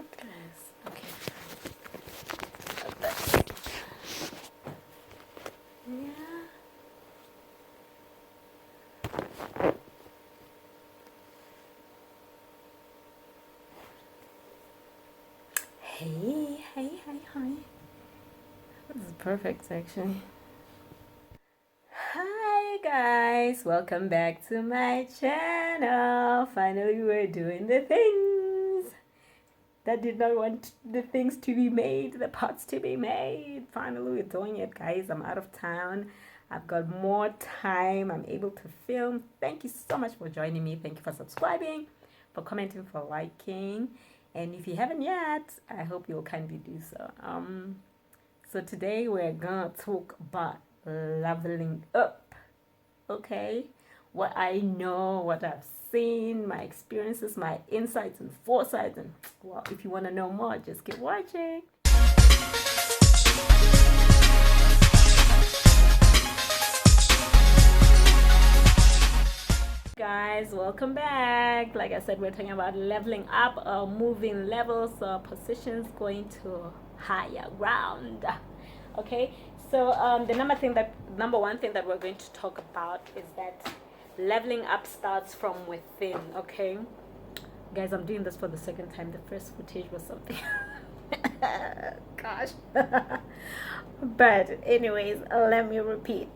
goodness. Okay. Yeah. Hey, hi. This is perfect, actually. Hi, guys. Welcome back to my channel. Finally, we're doing the things that did not want the things to be made, the parts to be made. Finally, we're doing it, guys. I'm out of town. I've got more time. I'm able to film. Thank you so much for joining me. Thank you for subscribing, for commenting, for liking. And if you haven't yet, I hope you'll kindly do so. So today we're gonna talk about leveling up. Okay, what I know, what I've seen, my experiences, my insights and foresights, and well, if you want to know more, just keep watching. Guys, welcome back. Like I said, we're talking about leveling up, moving levels, positions, going to higher ground. Okay, so the number one thing that we're going to talk about is that leveling up starts from within. Okay, guys, I'm doing this for the second time. The first footage was something gosh. But anyways, let me repeat.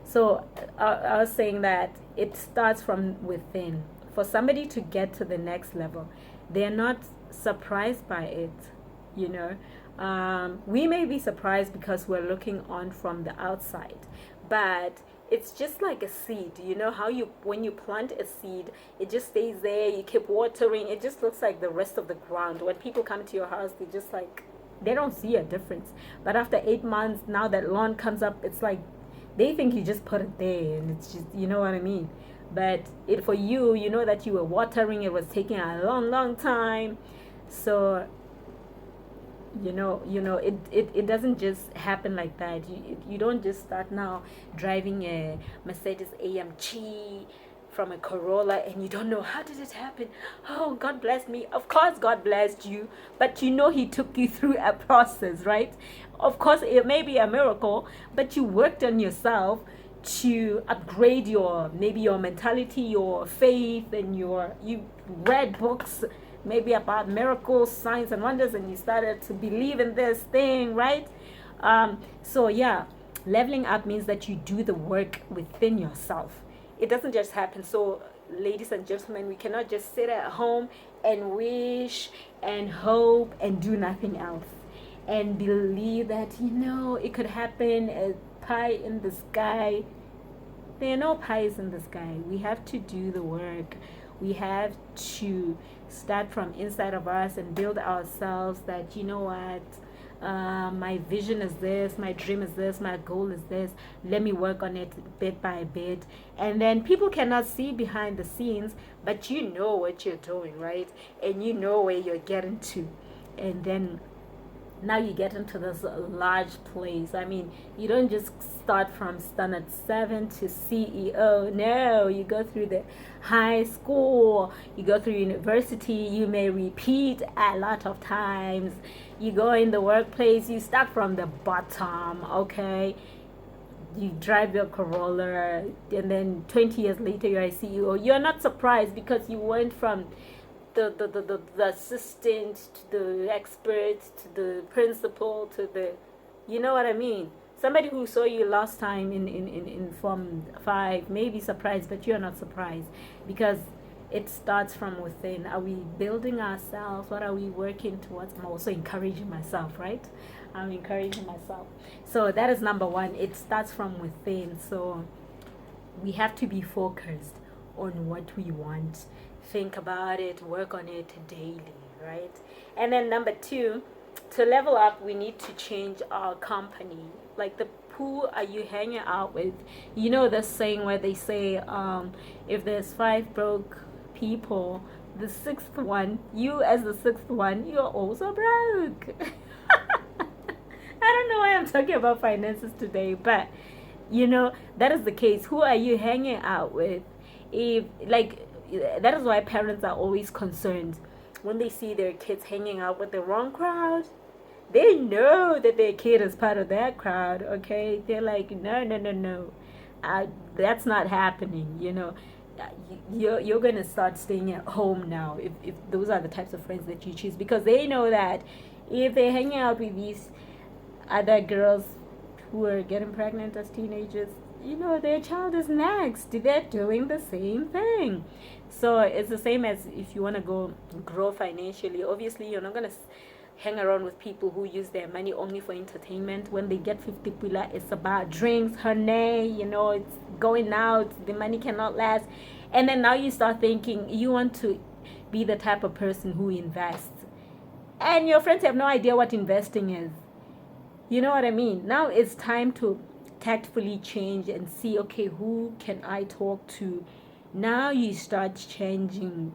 So I was saying that it starts from within. For somebody to get to the next level, they're not surprised by it. You know, we may be surprised because we're looking on from the outside, but it's just like a seed. You know how when you plant a seed, it just stays there. You keep watering. It just looks like the rest of the ground. When people come to your house, they don't see a difference. But after 8 months, now that lawn comes up, it's like they think you just put it there, and it's just, you know what I mean. But for you, you know that you were watering. It was taking a long time. So it doesn't just happen like that. You don't just start now driving a Mercedes AMG from a Corolla and you don't know how did it happen. Oh, God bless me. Of course God blessed you, but he took you through a process, right? Of course it may be a miracle, but you worked on yourself to upgrade your mentality, your faith, and you read books maybe about miracles, signs and wonders, and you started to believe in this thing, right? So yeah, leveling up means that you do the work within yourself. It doesn't just happen. So ladies and gentlemen, we cannot just sit at home and wish and hope and do nothing else and believe that it could happen, a pie in the sky. There are no pies in the sky. We have to do the work. We have to start from inside of us and build ourselves that, my vision is this, my dream is this, my goal is this. Let me work on it bit by bit. And then people cannot see behind the scenes, but you know what you're doing, right? And you know where you're getting to. And then now you get into this large place. I mean, you don't just start from standard 7 to CEO. No, you go through the high school, you go through university, you may repeat a lot of times. You go in the workplace, you start from the bottom, okay? You drive your Corolla, and then 20 years later you're a CEO. You're not surprised because you went from the assistant to the expert to the principal to the, you know what I mean. Somebody who saw you last time in Form 5 may be surprised, but you're not surprised because it starts from within. Are we building ourselves? What are we working towards? I'm also encouraging myself, right? I'm encouraging myself. So that is number one. It starts from within. So we have to be focused on what we want. Think about it, work on it daily, right? And then number two, to level up, we need to change our company. Like who are you hanging out with? You know the saying where they say, if there's 5 broke people, the sixth one, you as the sixth one, you're also broke. I don't know why I'm talking about finances today, but that is the case. Who are you hanging out with? If that is why parents are always concerned. when they see their kids hanging out with the wrong crowd, they know that their kid is part of that crowd, okay? They're like, no, no, no, no. That's not happening, you know. You're going to start staying at home now if those are the types of friends that you choose, because they know that if they're hanging out with these other girls who are getting pregnant as teenagers, you know, their child is next. They're doing the same thing. So it's the same as if you want to go grow financially. Obviously, you're not going to hang around with people who use their money only for entertainment. When they get 50 pula, it's about drinks, honey, you know, it's going out, the money cannot last. And then now you start thinking you want to be the type of person who invests. And your friends have no idea what investing is. You know what I mean? Now it's time to tactfully change and see, okay, who can I talk to? Now you start changing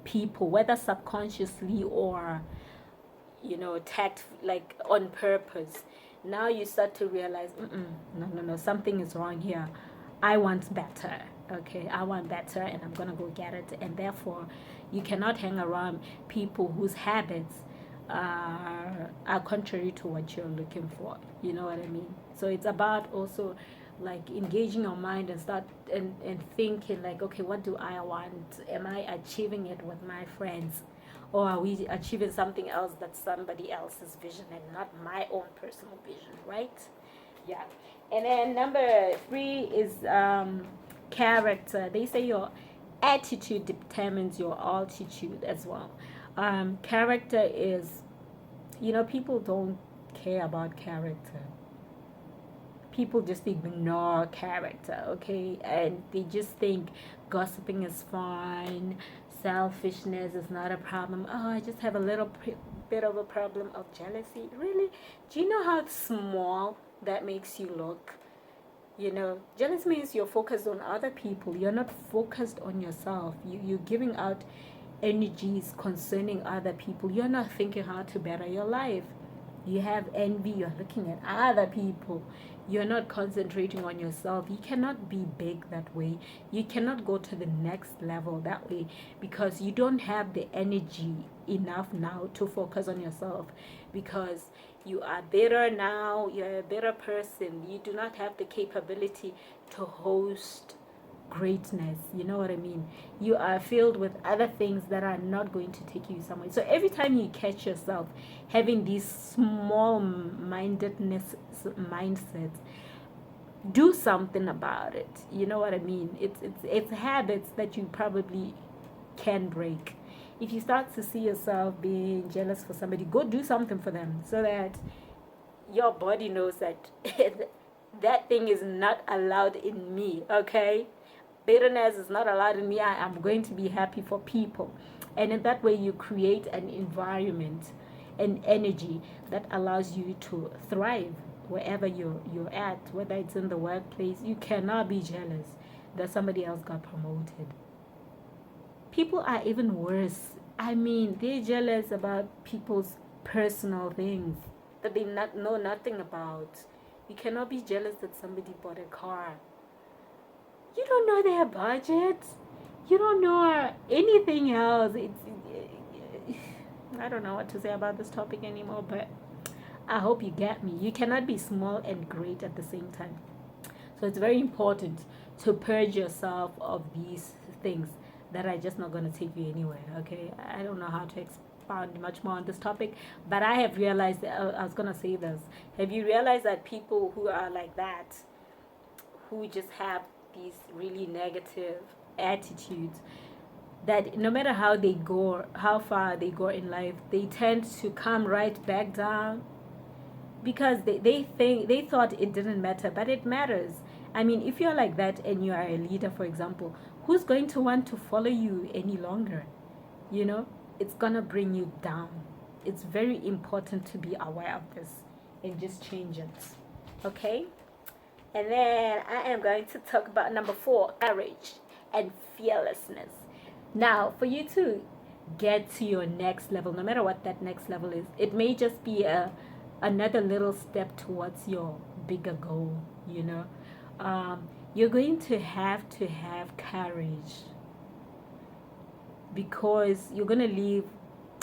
people, whether subconsciously or, you know, like on purpose. Now you start to realize, no, something is wrong here. I want better. Okay, I want better, and I'm gonna go get it. And therefore, you cannot hang around people whose habits are contrary to what you're looking for. You know what I mean? So it's about also like engaging your mind and start and thinking like, okay, what do I want? Am I achieving it with my friends? Or are we achieving something else that's somebody else's vision and not my own personal vision, right? Yeah. And then number 3 is character. They say your attitude determines your altitude as well. Character is, you know, people don't care about character. People just ignore character, okay? And they just think gossiping is fine, selfishness is not a problem. Oh, I just have a little bit of a problem of jealousy. Really? Do you know how small that makes you look? You know, jealous means you're focused on other people. You're not focused on yourself. You're giving out energies concerning other people. You're not thinking how to better your life. You have envy. You're looking at other people. You're not concentrating on yourself. You cannot be big that way. You cannot go to the next level that way because you don't have the energy enough now to focus on yourself, because you are better now. You're a better person. You do not have the capability to host greatness. You know what I mean? You are filled with other things that are not going to take you somewhere. So every time you catch yourself having these small mindedness mindsets, do something about it. You know what I mean? It's habits that you probably can break. If you start to see yourself being jealous for somebody, go do something for them so that your body knows that that thing is not allowed in me, okay? Bitterness is not allowed in me. I am going to be happy for people. And in that way, you create an environment and energy that allows you to thrive wherever you're at, whether it's in the workplace. You cannot be jealous that somebody else got promoted. People are even worse. I mean, they're jealous about people's personal things that they not know nothing about. You cannot be jealous that somebody bought a car. You don't know their budget. You don't know anything else. I don't know what to say about this topic anymore, but I hope you get me. You cannot be small and great at the same time. So it's very important to purge yourself of these things that are just not going to take you anywhere, okay? I don't know how to expound much more on this topic, but I have realized that, I was going to say this. Have you realized that people who are like that, who just have these really negative attitudes, that no matter how they go, how far they go in life, they tend to come right back down because they thought it didn't matter, but it matters. I mean, if you're like that and you are a leader, for example, who's going to want to follow you any longer? You know, it's gonna bring you down. It's very important to be aware of this and just change it, okay? And then I am going to talk about number 4, courage and fearlessness. Now, for you to get to your next level, no matter what that next level is, it may just be another little step towards your bigger goal, you know. You're going to have courage, because you're going to leave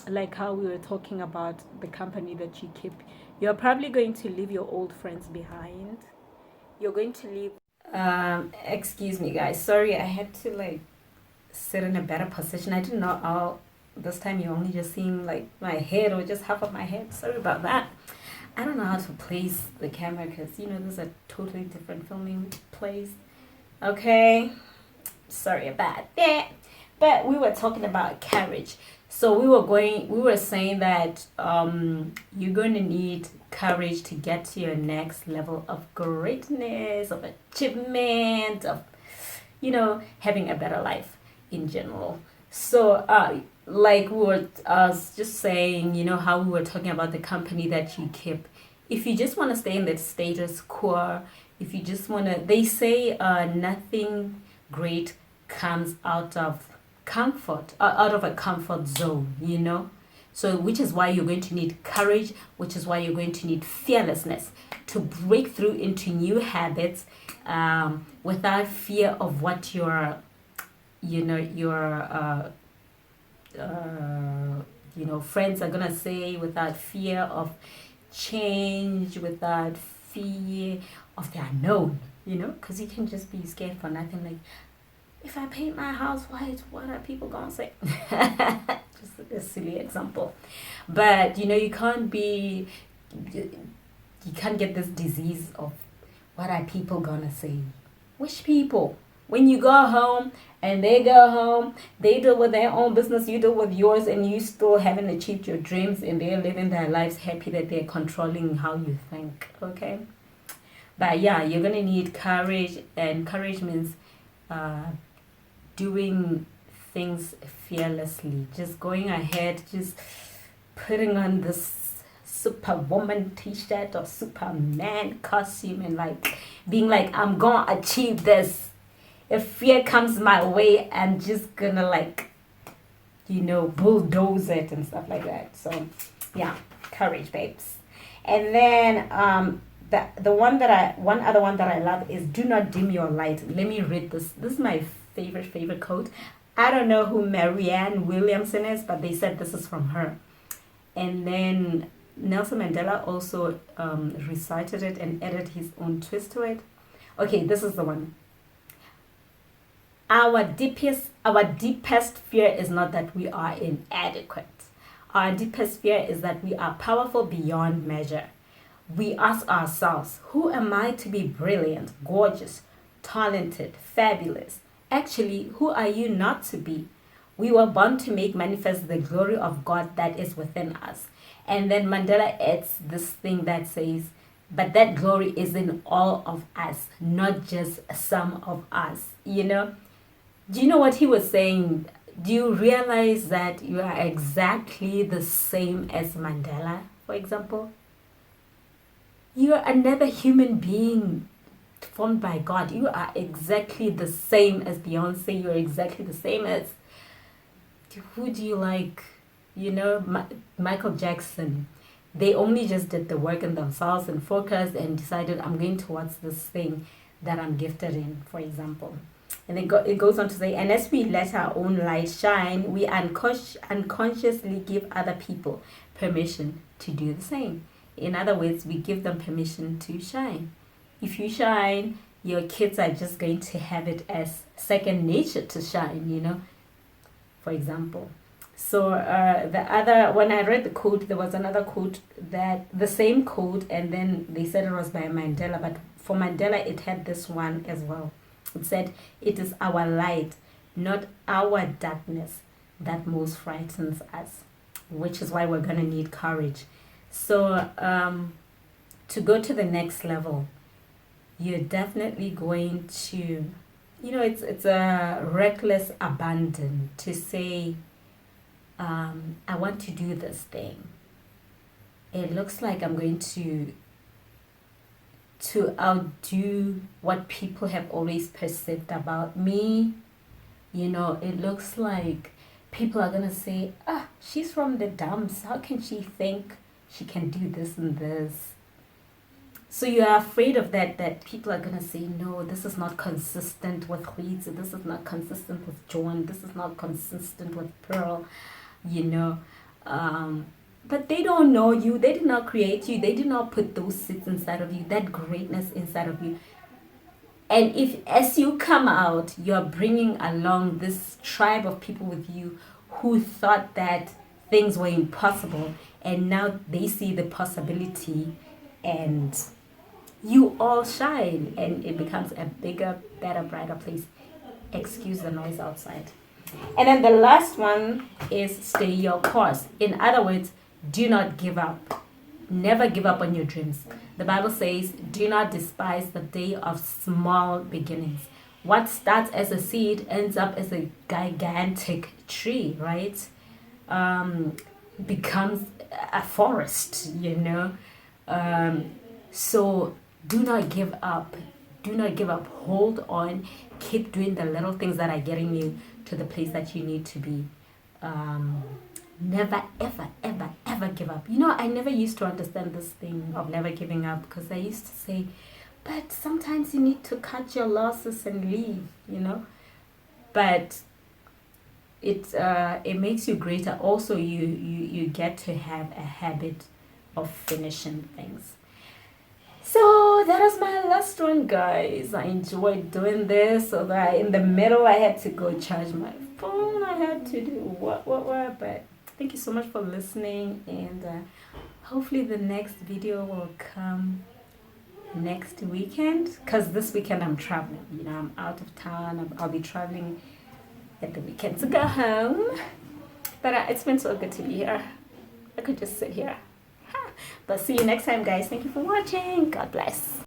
like how we were talking about the company that you keep, you're probably going to leave your old friends behind. You're going to leave. Excuse me, guys. Sorry, I had to like sit in a better position. I didn't know how. This time you're only just seeing like my head or just half of my head. Sorry about that. I don't know how to place the camera because this is a totally different filming place. Okay, sorry about that. But we were talking about courage. So we were saying that you're going to need courage to get to your next level of greatness, of achievement, of having a better life in general. So like we were just saying, how we were talking about the company that you keep. If you just want to stay in that status quo, if you just want to, they say nothing great comes out of comfort, out of a comfort zone. So which is why you're going to need courage, which is why you're going to need fearlessness to break through into new habits without fear of what your friends are gonna say, without fear of change, without fear of the unknown. Because you can just be scared for nothing. Like, if I paint my house white, what are people gonna say? Just a silly example. But you can't get this disease of what are people gonna say. Which people? When you go home and they go home, they deal with their own business, you deal with yours, and you still haven't achieved your dreams, and they're living their lives happy that they're controlling how you think. Okay? But yeah, you're gonna need courage, and courage means doing things fearlessly, just going ahead, just putting on this superwoman t-shirt or superman costume and like being like, I'm gonna achieve this. If fear comes my way, I'm just gonna like bulldoze it and stuff like that. So yeah, courage, babes. And then the one other one that I love is, do not dim your light. Let me read this. This is my favorite quote. I don't know who Marianne Williamson is, but they said this is from her. And then Nelson Mandela also recited it and added his own twist to it. Okay, this is the one. Our deepest fear is not that we are inadequate. Our deepest fear is that we are powerful beyond measure. We ask ourselves, who am I to be brilliant, gorgeous, talented, fabulous? Actually, who are you not to be? We were born to make manifest the glory of God that is within us. And then Mandela adds this thing that says, but that glory is in all of us, not just some of us. Do you know what he was saying? Do you realize that you are exactly the same as Mandela, for example? You are another human being formed by God. You are exactly the same as Beyonce. You are exactly the same as, who do you like? Michael Jackson. They only just did the work in themselves and focused and decided, I'm going towards this thing that I'm gifted in, for example. And it goes on to say, and as we let our own light shine, we unconsciously give other people permission to do the same. In other words, we give them permission to shine. If you shine, your kids are just going to have it as second nature to shine, for example. So when I read the quote, there was another quote, that the same quote, and then they said it was by Mandela, but for Mandela it had this one as well. It said, it is our light, not our darkness, that most frightens us, which is why we're going to need courage. So to go to the next level, you're definitely going to, it's a reckless abandon to say, I want to do this thing. It looks like I'm going to outdo what people have always perceived about me. It looks like people are going to say, she's from the dumps. How can she think she can do this and this? So you are afraid of that people are going to say, no, this is not consistent with Khweetsi, this is not consistent with John, this is not consistent with Pearl, But they don't know you. They did not create you. They did not put those seeds inside of you, that greatness inside of you. And if, as you come out, you're bringing along this tribe of people with you who thought that things were impossible, and now they see the possibility, and you all shine, and it becomes a bigger, better, brighter place. Excuse the noise outside. And then the last one is stay your course. In other words, do not give up. Never give up on your dreams. The Bible says, do not despise the day of small beginnings. What starts as a seed ends up as a gigantic tree, right? Becomes a forest, you know. So do not give up. Do not give up. Hold on. Keep doing the little things that are getting you to the place that you need to be. Never, ever, ever, ever give up. You know, I never used to understand this thing of never giving up, because I used to say, but sometimes you need to cut your losses and leave, you know. But it makes you greater. Also, you get to have a habit of finishing things. So that was my last one, guys. I enjoyed doing this. So that in the middle I had to go charge my phone. I had to do what. But thank you so much for listening, and hopefully the next video will come next weekend, because this weekend I'm traveling. You know, I'm out of town. I'll be traveling at the weekend to go home. But it's been so good to be here. I could just sit here. But see you next time, guys. Thank you for watching. God bless.